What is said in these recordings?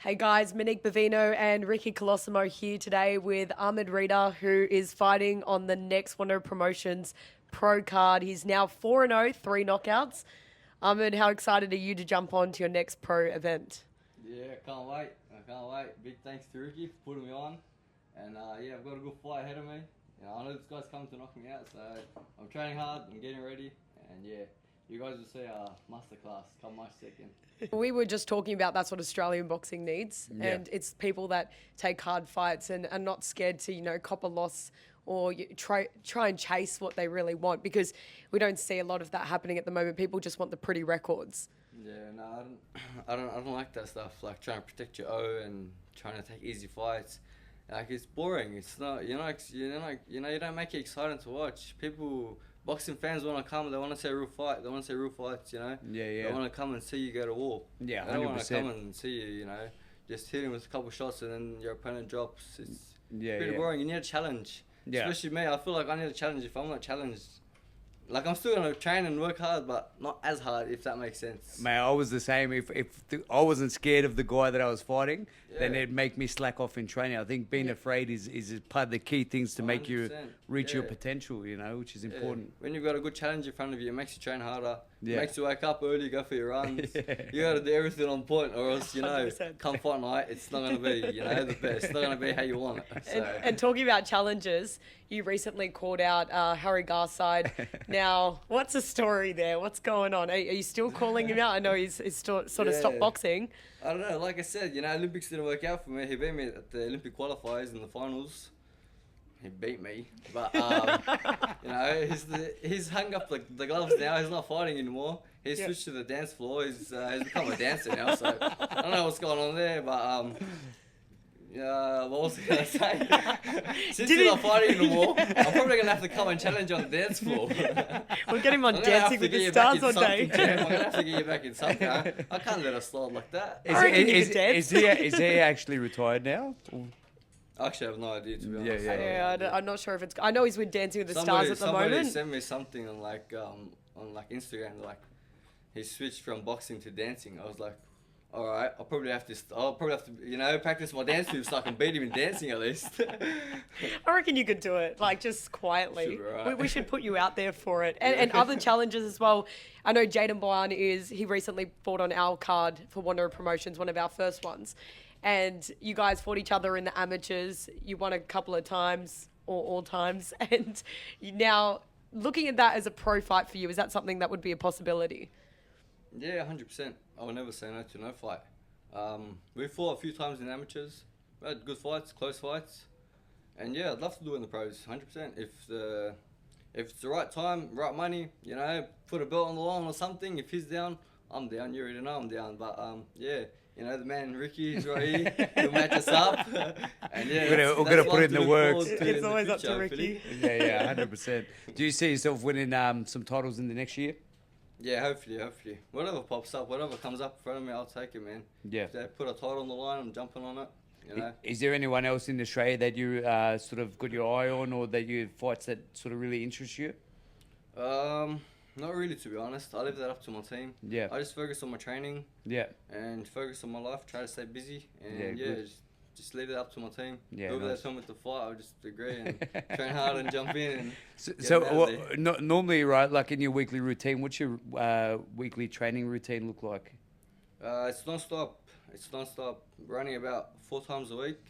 Hey guys, Monique Bavino and Ricky Colosimo here today with Ahmad Reda, who is fighting on the next Wonder Promotions pro card. He's now 4-0, 3 knockouts. Ahmad, how excited are you to jump on to your next pro event? Yeah, I can't wait. Big thanks to Ricky for putting me on. And I've got a good fight ahead of me. I know this guy's coming to knock me out, so I'm training hard, I'm getting ready, and you guys will see a masterclass come March 2nd. We were just talking about that's what Australian boxing needs, and it's people that take hard fights and are not scared to, cop a loss or try and chase what they really want, because we don't see a lot of that happening at the moment. People just want the pretty records. Yeah, no, I don't like that stuff. Like trying to protect your O and trying to take easy fights. Like it's boring. It's not. You don't make it exciting to watch. Boxing fans want to come. They want to see a real fight. They want to see real fights. Yeah. They want to come and see you go to war. Yeah, 100%. They don't want to come and see you. Just hit him with a couple shots and then your opponent drops. It's pretty boring. You need a challenge. Yeah. Especially me. I feel like I need a challenge. If I'm not challenged, like I'm still gonna train and work hard, but not as hard, if that makes sense. Man, I was the same. If I wasn't scared of the guy that I was fighting, then it'd make me slack off in training. I think being afraid is part of the key things to make you reach your potential, which is important. When you've got a good challenge in front of you, it makes you train harder. It makes you wake up early, go for your runs. You got to do everything on point, or else, 100%. Come fight night, it's not going to be, the best. It's not going to be how you want it. So. And talking about challenges, you recently called out Harry Garside. Now, what's the story there? What's going on? Are you still calling him out? I know he's sort of stopped boxing. I don't know. Like I said, Olympics didn't work out for me. He beat me at the Olympic qualifiers in the finals. He beat me, but he's hung up the gloves now. He's not fighting anymore. He's switched to the dance floor. He's become a dancer now. So I don't know what's going on there, but what was I gonna say? Since he's not fighting anymore, I'm probably gonna have to come and challenge on the dance floor. We'll get him on Dancing with the Stars all day. I'm gonna have to get you back in something. I can't let us slide like that. Is he actually retired now? I actually have no idea, to be honest. Yeah, I'm not sure if it's. I know he's with Dancing with the Stars at the moment. Somebody sent me something on Instagram, he switched from boxing to dancing. I was like, all right, I'll probably have to practice my dance moves so I can beat him in dancing at least. I reckon you could do it, just quietly. Right. We should put you out there for it. And other challenges as well. I know Jaden Byan he recently fought on our card for Wonder Promotions, one of our first ones. And you guys fought each other in the amateurs. You won a couple of times, or all times. And now, looking at that as a pro fight for you, is that something that would be a possibility? Yeah, 100%. I will never say no to no fight. We fought a few times in amateurs. We had good fights, close fights. And I'd love to do it in the pros, 100%. If it's the right time, right money, put a belt on the line or something. If he's down, I'm down. You already know I'm down. But the man Ricky is right here. He'll match us up. And we're gonna put it in the works. It's always up to Ricky. Yeah, 100%. Do you see yourself winning some titles in the next year? Yeah, hopefully. Whatever pops up, whatever comes up in front of me, I'll take it, man. Yeah. If they put a title on the line, I'm jumping on it. Is there anyone else in Australia that you sort of got your eye on, or that you fights that sort of really interest you? Not really, to be honest. I leave that up to my team. Yeah. I just focus on my training. Yeah. And focus on my life. Try to stay busy. And just leave it up to my team. Yeah. Whoever they tell me to fight, I'll just agree and train hard and jump in. And normally, right, like in your weekly routine, what's your weekly training routine look like? It's non-stop. Running about 4 times a week.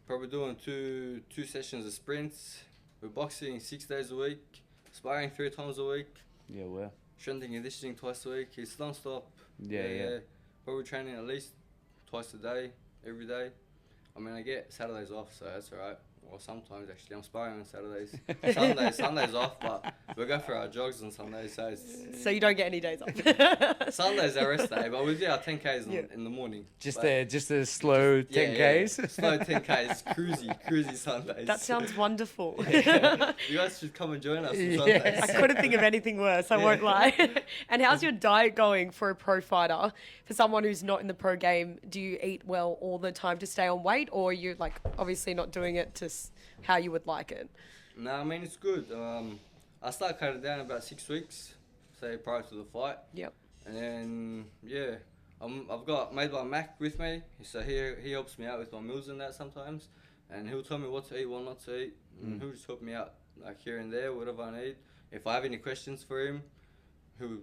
Probably doing two sessions of sprints. We're boxing 6 days a week. Sparring 3 times a week. Yeah, well. Strength and conditioning twice a week. It's non-stop. Yeah. Probably training at least twice a day, every day. I mean, I get Saturdays off, so that's all right. Or sometimes, actually, I'm sparring on Saturdays. Sundays off, but we go for our jogs on Sundays, so it's... So you don't get any days off? Sundays are rest day, but we do our 10Ks in the morning. Just a slow 10Ks? Yeah. Slow 10Ks, cruisy Sundays. That sounds wonderful. You guys should come and join us on Sundays. I couldn't think of anything worse, I won't lie. And how's your diet going for a pro fighter? For someone who's not in the pro game, do you eat well all the time to stay on weight, or are you obviously not doing it to how you would like it? No, I mean, it's good. I start cutting down about 6 weeks, say prior to the fight. Yep. And then, I've got made by Mac with me, so he helps me out with my meals and that sometimes, and he'll tell me what to eat, what not to eat, and he'll just help me out like here and there, whatever I need. If I have any questions for him, he'll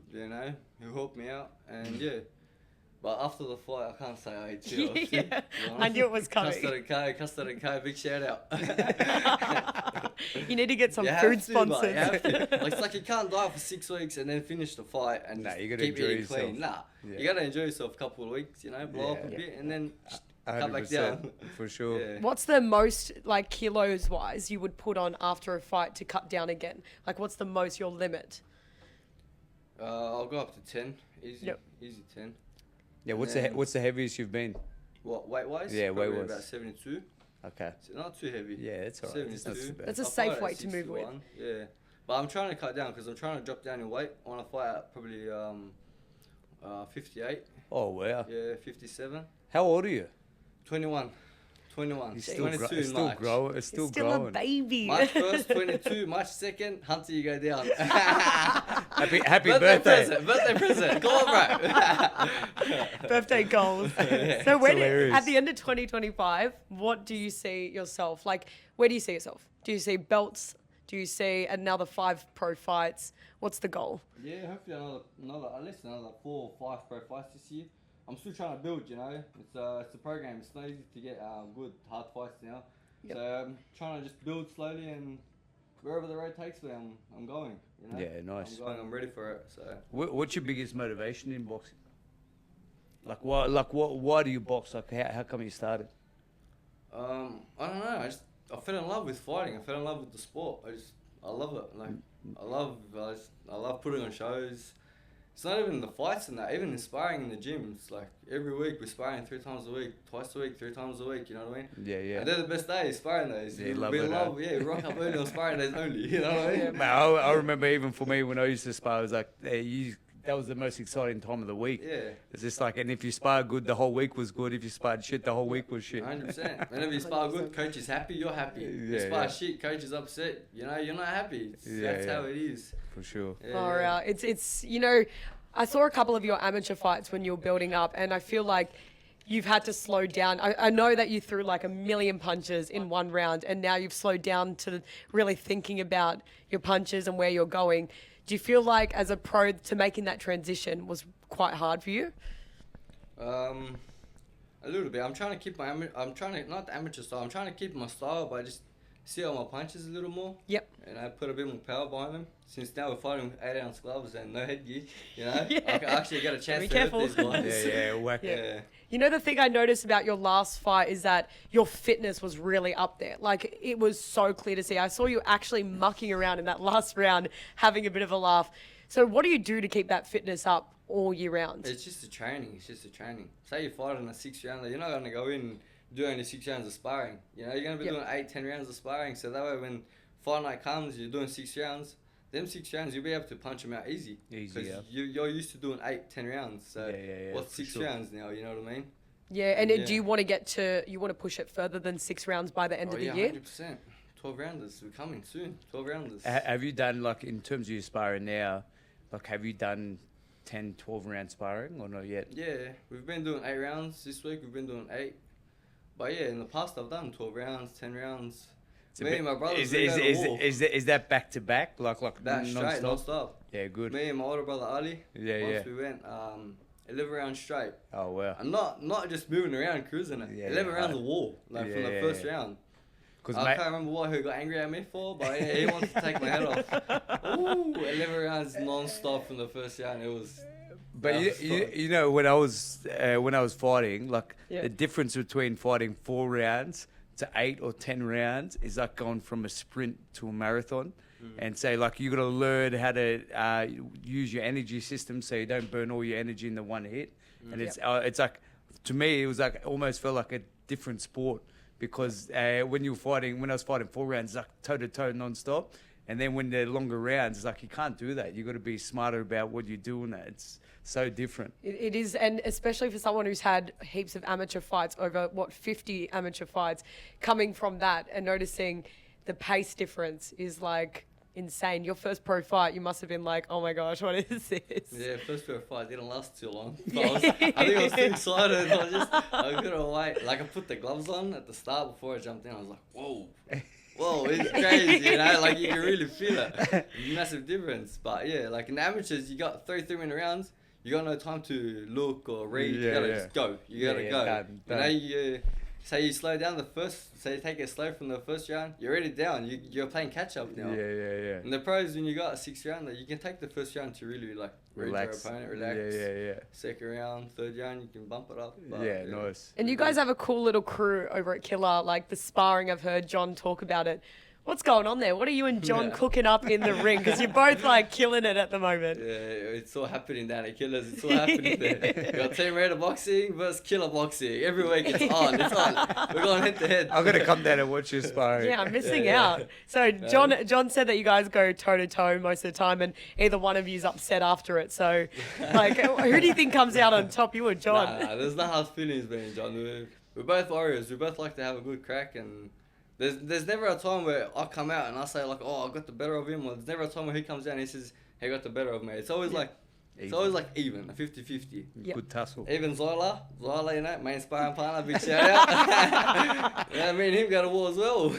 help me out, and yeah. But after the fight, I can't say I ate too often. Yeah, I knew it was coming. Custard and K, big shout out. You need to get some You food have to, mate, sponsors. you have to. Like, it's like you can't diet for 6 weeks and then finish the fight and Nah, just you gotta keep enjoy eating yourself. clean. Nah, Yeah. you gotta enjoy yourself a couple of weeks, blow up a Yeah. bit and then come back 100%, down. for sure. Yeah. What's the most, like, kilos wise you would put on after a fight to cut down again? Like, what's the most, your limit? I'll go up to 10. Easy. Yep. Easy 10. Yeah, what's And what's the heaviest you've been? What, weight-wise? Yeah, Probably weight-wise. about 72. Okay. So not too heavy. Yeah, it's alright. It's not 72. too bad. That's a I'll safe fight at weight to move with. 61, Yeah. But I'm trying to cut down because I'm trying to drop down in weight. I want to fight at probably 58. Oh wow. Yeah, 57. How old are you? 21. 21. You're 22 it's in still March. growing. It's still It's still growing. a baby. March 1st, 22. March 2nd, Hunter, you go down. Happy birthday. Birthday present. Go on, bro. Birthday goals. So It's when hilarious. at the end of 2025, what do you see yourself? Like, where do you see yourself? Do you see belts? Do you see another 5 pro fights? What's the goal? Yeah, hopefully another at least another 4 or 5 pro fights this year. I'm still trying to build, It's a program. It's not easy to get good, hard fights now. Yep. So I'm trying to just build slowly and wherever the road takes me, I'm going, Yeah, nice. I'm going, I'm ready for it, so. What's your biggest motivation in boxing? Why do you box? Like, how come you started? I don't know. I fell in love with fighting. I fell in love with the sport. I love it. Like I love putting on shows. It's not even the fights and that. Even the sparring in the gym. It's like every week we're sparring 3 times a week, twice a week, 3 times a week. You know what I mean? Yeah, yeah. And they're the best days, sparring days. Yeah, we love it, yeah, we rock up early on sparring days only. You know what I mean? Man, I remember even for me when I used to spar, it was like that was the most exciting time of the week. Yeah. It's just like, and if you spar good, the whole week was good. If you sparred shit, the whole week was shit. 100%. Whenever you spar good, coach is happy, you're happy. You Yeah, spar yeah. shit, coach is upset. You're not happy. Yeah, That's yeah. how it is. For sure. Yeah, Far yeah. out. It's I saw a couple of your amateur fights when you were building up, and I feel like you've had to slow down. I know that you threw like a million punches in one round, and now you've slowed down to really thinking about your punches and where you're going. Do you feel like as a pro to making that transition was quite hard for you? A little bit. I'm trying to keep not the amateur style. I'm trying to keep my style, but just see out my punches a little more. Yep. And I put a bit more power behind them. Since now we're fighting with 8-ounce gloves and no headgear, Yeah. I can actually get a chance Be to hurt careful. these guys. Yeah, whack. Yeah. You know, the thing I noticed about your last fight is that your fitness was really up there. Like, it was so clear to see. I saw you actually mucking around in that last round, having a bit of a laugh. So what do you do to keep that fitness up all year round? It's just a training. Say you fight in a 6 rounder, you're not going to go in and do only 6 rounds of sparring. You're going to be doing 8-10 rounds of sparring. So that way when fight night comes, you're doing 6 rounds. Them 6 rounds, you'll be able to punch them out easy. Easy, yeah. You're used to doing 8-10 rounds. So Yeah, what's for 6 sure. rounds now? You know what I mean? Yeah, and Yeah. do you want to push it further than 6 rounds by the end of the year? 100%. 12 rounders. We're coming soon. 12 rounders. Have you done, like, in terms of your sparring now, like, have you done 10, 12 round sparring or not yet? Yeah, we've been doing 8 rounds this week. We've been doing 8. But yeah, in the past I've done 12 rounds, 10 rounds. Me and my brothers, we go to war. Is that back to back? Like That straight, non-stop? non-stop. Yeah, good. Me and my older brother Ali. Yeah, once yeah. we went 11 rounds straight. Oh, wow. And not just moving around, cruising it. Yeah, 11 yeah. rounds of war, like from the Yeah, first yeah. round. Because I can't remember what he got angry at me for, but yeah, he wanted to take my head off. Ooh, 11 rounds non-stop from the first round. It was. But that was fun. you know, when I was fighting, like Yeah. the difference between fighting 4 rounds to 8 or 10 rounds is like going from a sprint to a marathon. And say, like, you got to learn how to use your energy system so you don't burn all your energy in the one hit. And it's like, to me, it was like almost felt like a different sport because when I was fighting 4 rounds, it's like toe to toe non-stop. And then when they're longer rounds, it's like you can't do that. You got to be smarter about what you're doing. That it's so different. It is, and especially for someone who's had heaps of amateur fights, over 50 amateur fights, coming from that and noticing the pace difference is like insane. Your first pro fight, you must have been like, oh my gosh, what is this? Yeah, first pro fight didn't last too long. But I think I was too excited. I couldn't wait. Like I put the gloves on at the start before I jumped in. I was like, whoa. Whoa, it's crazy, you know, like you can really feel it. Massive difference. But yeah, like in the amateurs, you got 3-minute rounds. You got no time to look or read. You gotta just go. You gotta go. Done. You know, you say you slow down say you take it slow from the first round, you're already down. You're playing catch up now. Yeah. And the pros, when you got a 6th rounder, you can take the first round to really like Relax. read your opponent, relax. Yeah. Second round, third round, you can bump it up. But, Yeah, nice. And you guys have a cool little crew over at Killer, like the sparring. I've heard John talk about it. What's going on there? What are you and John cooking up in the ring? Because you're both like killing it at the moment. Yeah, it's all happening down at Killers. It's all happening there. We got Team Reda boxing versus Killer boxing. Every week it's on. We're going head to head. I'm gonna come down and watch you sparring. Yeah, I'm missing out. So John said that you guys go toe to toe most of the time, and either one of you's upset after it. So, like, who do you think comes out on top, you or John? Nah, there's no hard feelings, man, John. We're both warriors. We both like to have a good crack, and there's never a time where I come out and I say like, oh, I got the better of him, or there's never a time where he comes out and he says, hey, I got the better of me. It's always like even, a 50-50. Yep. Good tussle. Even Zola, you know, main sparring partner, big shout out. Yeah, me and him go to war as well.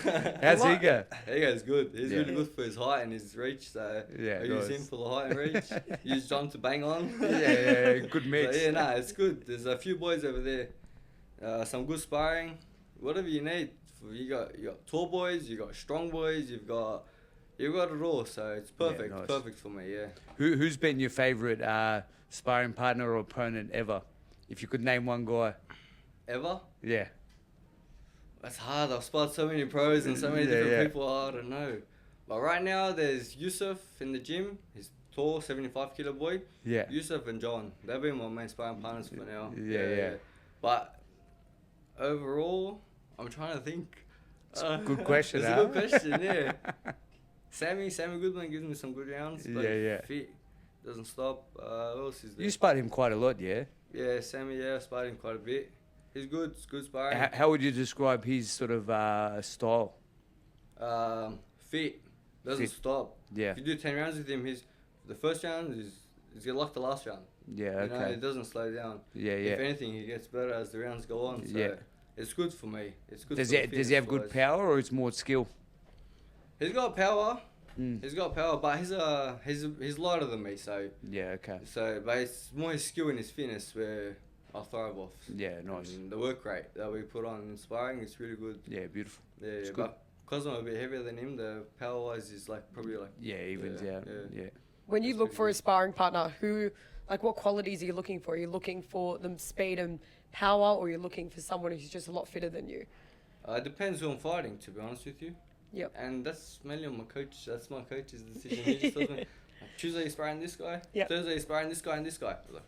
How's he go? He goes good. He's really good for his height and his reach. So Yeah, I use nice. him for the height and reach. Use John to bang on. Yeah, good mix. So, yeah, nah, it's good. There's a few boys over there. Some good sparring. Whatever you need. You got tall boys. You got strong boys. You've got it all. So it's perfect. nice. Perfect for me. Yeah. Who's been your favourite sparring partner or opponent ever? If you could name one guy. Ever? Yeah. That's hard. I've sparred so many pros and so many different Yeah. people. I don't know. But right now, there's Yusuf in the gym. He's tall, 75-kilo boy. Yeah. Yusuf and John. They've been my main sparring partners for now. Yeah. But overall, I'm trying to think. It's a good question, It's huh? a good question, yeah. Sammy Goodman gives me some good rounds. But Yeah. fit, doesn't stop. What else is there? You sparred him quite a lot, yeah? Yeah, Sammy, I sparred him quite a bit. He's good. It's good sparring. How would you describe his sort of style? Fit, doesn't Fit. stop. Yeah. If you do 10 rounds with him, the first round he's gonna lock the last round. Yeah, You know, okay. it doesn't slow down. Yeah. If anything, he gets better as the rounds go on. So Yeah. it's good for me. It's good. Does for he the does he have good fitness-wise. power or it's more skill? He's got power. Mm. He's got power, but he's lighter than me. So Yeah, okay. but it's more his skill and his fitness where I thrive off. Yeah, nice. And the work rate that we put on in sparring is really good. Yeah, beautiful. Yeah, It's good. but because I'm a bit heavier than him, the power wise is like probably like. Yeah, evens Yeah, out. yeah. Yeah. When you That's look pretty for a good. sparring partner, what qualities are you looking for? Are you looking for them speed and power, or are you looking for someone who's just a lot fitter than you? It depends who I'm fighting, to be honest with you. Yep. And that's mainly on my coach. That's my coach's decision. He just tells me, like, Tuesday you're sparring this guy. Yep. Thursday you're sparring this guy and this guy. I was like,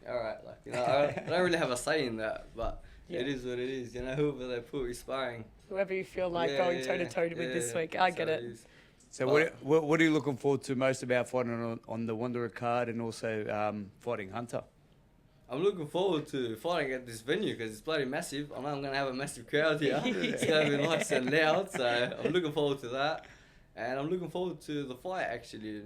all right, like you know, I don't really have a say in that, but it is what it is. You know, whoever they put is sparring. Whoever you feel like going toe to toe with this week, I get it. So what are you looking forward to most about fighting on the Wanderer card and also fighting Hunter? I'm looking forward to fighting at this venue because it's bloody massive. I know I'm going to have a massive crowd here. It's going to be nice and loud, so I'm looking forward to that. And I'm looking forward to the fight, actually.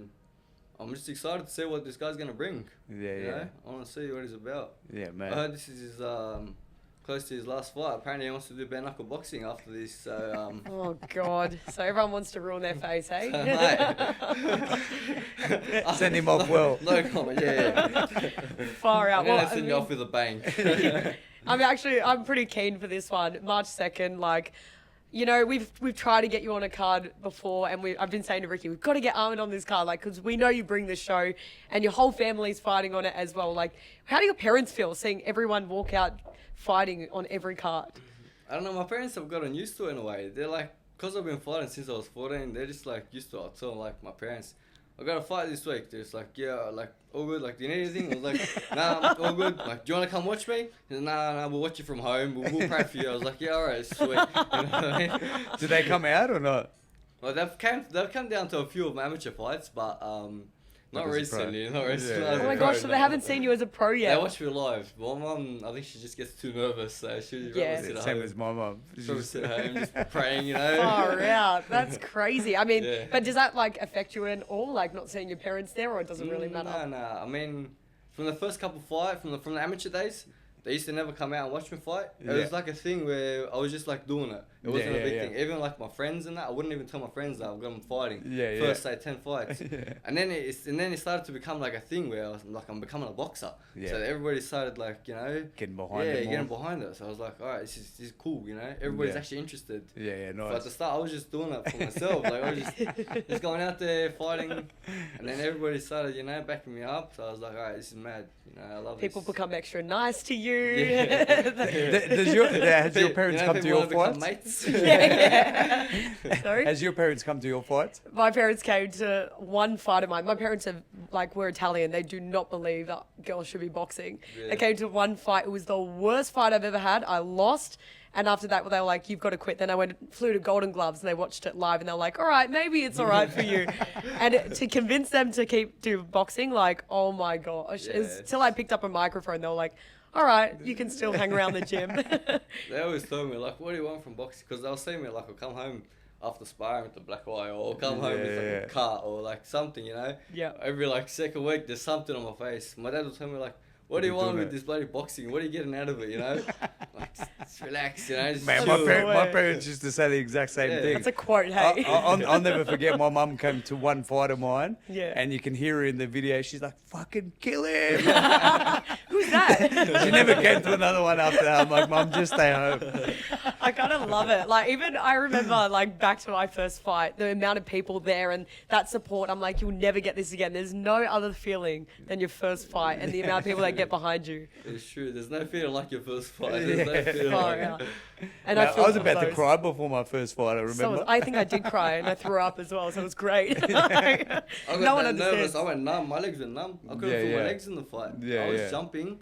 I'm just excited to see what this guy's going to bring. Yeah, You yeah. know? I want to see what he's about. Yeah, I mate. heard this is his, close to his last fight. Apparently he wants to do bare knuckle boxing after this, so... Oh, God. So everyone wants to ruin their face, hey? Send him off well. No comment, yeah. Far out. I'm going Well, to send you off with a bang. I'm pretty keen for this one. March 2nd, like, you know, we've tried to get you on a card before, and I've been saying to Ricky, we've got to get Ahmad on this card, like, because we know you bring the show, and your whole family's fighting on it as well. Like, how do your parents feel seeing everyone walk out fighting on every card? I don't know, my parents have gotten used to it in a way. They're like, because I've been fighting since I was 14, they're just like used to it. I tell them, like, my parents, I got to fight this week. They're just like, yeah, like, all good. Like, do you need anything? I was like, nah, I'm all good. Like, do you want to come watch me? He said, nah, we'll watch you from home. We'll pray for you. I was like, yeah, all right, sweet. You know what I mean? Did they come out or not? Well, they've come down to a few of my amateur fights, but not Not as a pro. recently, not recently. Yeah. As Oh a my pro, gosh, so no. they haven't seen you as a pro They yet. watch me live. My mum, I think she just gets too nervous, so she'd Yeah. rather sit at Same home. as my mum. Probably sit at home just praying, you know. Far out. That's crazy. I mean, Yeah. but does that like affect you at all? Like not seeing your parents there, or it doesn't really matter? No. I mean, from the first couple fights, from the amateur days, they used to never come out and watch me fight. It was like a thing where I was just like doing it. It wasn't a big thing. Even like my friends and that, I wouldn't even tell my friends that I've got them fighting. First, say 10 fights. And then it started to become like a thing where I was like, I'm becoming a boxer. Yeah. So everybody started like, you know, Getting behind it more. getting behind it. So I was like, all right, this is cool, you know. Everybody's actually interested. Yeah, But nice. at the start, I was just doing it for myself. Like I was just going out there fighting, and then everybody started, you know, backing me up. So I was like, all right, this is mad. You know, I love People this. become extra nice to you. Yeah. Has your parents come to people your wanna become fights? mates. Yeah. Sorry? Has your parents come to your fights? My parents came to one fight of mine. My parents are were Italian. They do not believe that girls should be boxing. Yeah. They came to one fight. It was the worst fight I've ever had. I lost. And after that, they were like, you've got to quit. Then I flew to Golden Gloves and they watched it live and they were like, all right, maybe it's all right for you. And to convince them to do boxing, like, oh my gosh. Till I picked up a microphone, they were like, all right, you can still hang around the gym. They always told me like, what do you want from boxing? Because they'll see me like, I'll come home after sparring with the black eye, or I'll come home with like a cut or like something, you know. Yeah. Every like second week, there's something on my face. My dad will tell me like, what do you want with this bloody boxing? What are you getting out of it, you know? Like, just relax, you know. Just Man, chill. my parents used to say the exact same Yeah. thing. That's a quote, hey. I'll never forget. My mum came to one fight of mine, Yeah. and you can hear her in the video. She's like, "Fucking kill him!" Who's that? She never came to another one after that. I'm like, "Mum, just stay home." I kind of love it. Like, even I remember, like, back to my first fight, the amount of people there and that support. I'm like, you'll never get this again. There's no other feeling than your first fight and the amount of people that get behind you. It's true. There's no feeling like your first fight. There's no feeling Far like out. it. And I was feel about to those. cry before my first fight. I remember. I think I did cry and I threw up as well, so it was great. I got no one that understands. nervous. I went numb. My legs were numb. I couldn't feel my Yeah. legs in the fight. Yeah, I was yeah. jumping,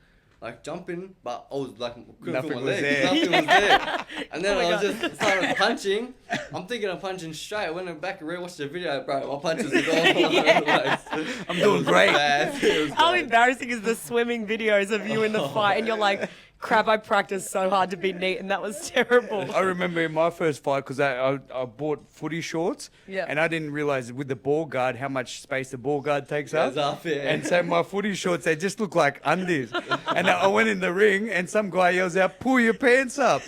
but I was like couldn't Nothing feel my was legs. there. Nothing was there. And then Oh my I was God. just started punching. I'm thinking I'm punching straight. I went back and rewatched the video, bro. My punches are gone. all over the place. I'm doing It was great. bad. It was How bad. embarrassing is the swimming videos of you in the fight and you're like, crap, I practiced so hard to be neat and that was terrible. I remember in my first fight because I bought footy shorts, Yeah. and I didn't realize with the ball guard how much space the ball guard takes Goes up. up, yeah. And so my footy shorts, they just look like undies. And I went in the ring, and some guy yells out, "Pull your pants up!"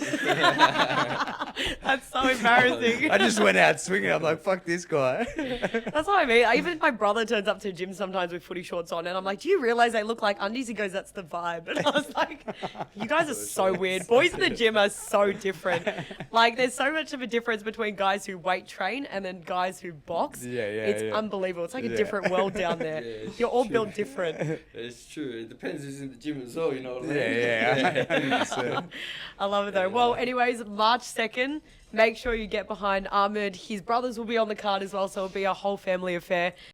That's so embarrassing. I just went out swinging. I'm like, "Fuck this guy." That's what I mean. Even my brother turns up to the gym sometimes with footy shorts on, and I'm like, "Do you realize they look like undies?" He goes, "That's the vibe." And I was like, "You guys are so weird. Boys in the gym are so different. Like, there's so much of a difference between guys who weight train and then guys who box. Yeah, It's yeah. unbelievable. It's like a Yeah. different world down there. Yeah, it's You're all true. built different. It's true. It depends who's in the gym as well. You know what I mean? Yeah. 100%. I love it though. Well, anyways, March 2nd. Make sure you get behind Ahmad. His brothers will be on the card as well, so it'll be a whole family affair.